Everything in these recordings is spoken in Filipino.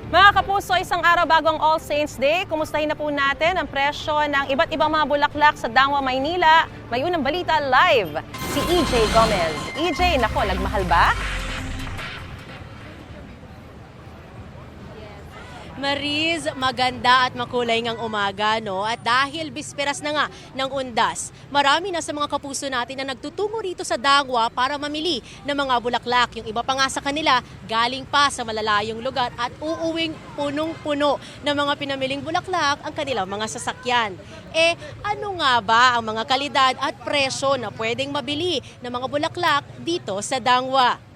Mga kapuso, isang araw bago ang All Saints Day, kumustahin na po natin ang presyo ng iba't ibang mga bulaklak sa Dangwa, Maynila. May unang balita live, si EJ Gomez. EJ, nako, nagmahal ba? Mariz, maganda at makulay ngang umaga, no? At dahil bisperas na nga ng undas, marami na sa mga kapuso natin na nagtutungo rito sa Dangwa para mamili ng mga bulaklak. Yung iba pa nga sa kanila, galing pa sa malalayong lugar at uuwing punong-puno ng mga pinamiling bulaklak ang kanilang mga sasakyan. Ano nga ba ang mga kalidad at presyo na pwedeng mabili ng mga bulaklak dito sa Dangwa?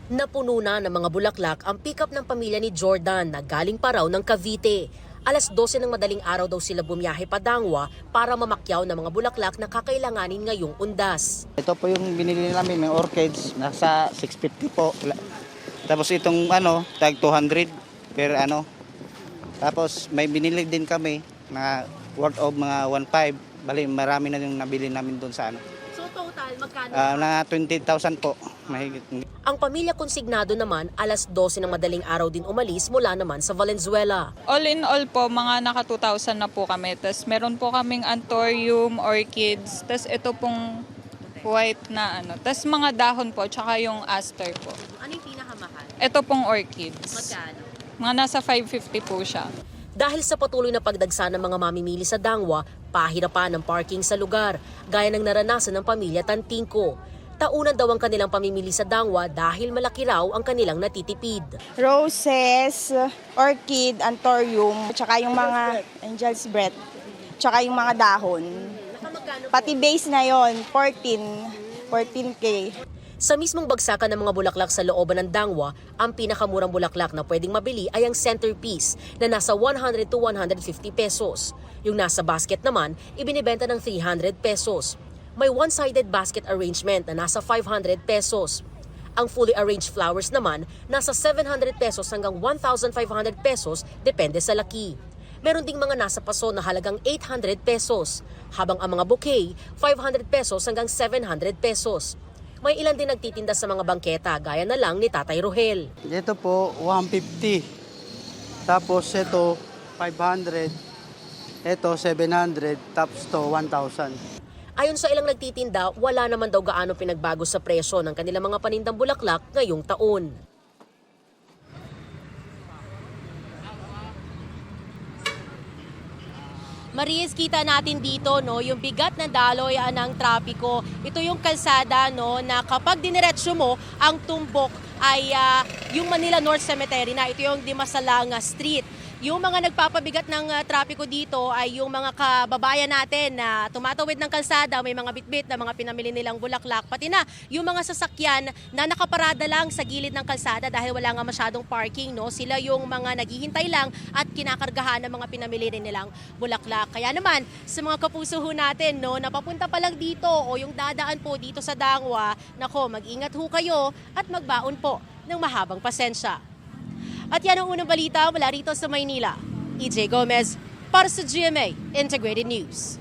Napuno na ng mga bulaklak ang pick-up ng pamilya ni Jordan na galing pa raw ng Cavite. Alas 12 ng madaling araw daw sila bumiyahe pa Dangwa para mamakyaw ng mga bulaklak na kakailanganin ngayong undas. Ito po yung binili namin ng orchids, nasa 650 po. Tapos itong tag 200 per Tapos may binili din kami na worth of mga 1.5. Bali marami na yung nabili namin doon sa So total, magkano? na 20,000 po. Mahigit. Ang pamilya konsignado naman, alas 12 ng madaling araw din umalis mula naman sa Valenzuela. All in all po, mga naka 2,000 na po kami. Tapos meron po kaming anthurium, orchids, tapos ito pong white na Tapos mga dahon po, tsaka yung aster po. Ano yung pinakamahal? Ito pong orchids. Magkano? Mga nasa 550 po siya. Dahil sa patuloy na pagdagsa ng mga mamimili sa Dangwa, pahirapan ng parking sa lugar, gaya ng naranasan ng pamilya Tantingco. Taunan daw ang kanilang pamimili sa Dangwa dahil malaki raw ang kanilang natitipid. Roses, orchid, anthurium, tsaka yung mga angel's breath, tsaka yung mga dahon. Pati base na yon 14K. Sa mismong bagsakan ng mga bulaklak sa looban ng Dangwa, ang pinakamurang bulaklak na pwedeng mabili ay ang centerpiece na nasa 100 to 150 pesos. Yung nasa basket naman, ibinibenta ng 300 pesos. May one-sided basket arrangement na nasa 500 pesos. Ang fully arranged flowers naman, nasa 700 pesos hanggang 1,500 pesos depende sa laki. Meron ding mga nasa paso na halagang 800 pesos, habang ang mga bouquet, 500 pesos hanggang 700 pesos. May ilan din nagtitinda sa mga bangketa, gaya na lang ni Tatay Rohel. Ito po 150. Tapos ito 500. Ito 700, tapos to 1,000. Ayon sa ilang nagtitinda, wala naman daw gaano pinagbago sa presyo ng kanilang mga panindang bulaklak ngayong taon. Maris, kita natin dito yung bigat na daloy ng trapiko. Ito yung kalsada na kapag diniretso mo, ang tumbok ay yung Manila North Cemetery na. Ito yung Dimasalanga Street. Yung mga nagpapabigat ng trapiko dito ay yung mga kababayan natin na tumatawid ng kalsada, may mga bitbit na mga pinamili nilang bulaklak, pati na yung mga sasakyan na nakaparada lang sa gilid ng kalsada dahil wala nga masyadong parking, sila yung mga naghihintay lang at kinakargahan ng mga pinamili rin nilang bulaklak. Kaya naman, sa mga kapuso natin na papunta pa lang dito o yung dadaan po dito sa Dangwa, nako, mag-ingat ho kayo at magbaon po ng mahabang pasensya. At yan ang unang balita mula rito sa Maynila. EJ Gomez para sa GMA Integrated News.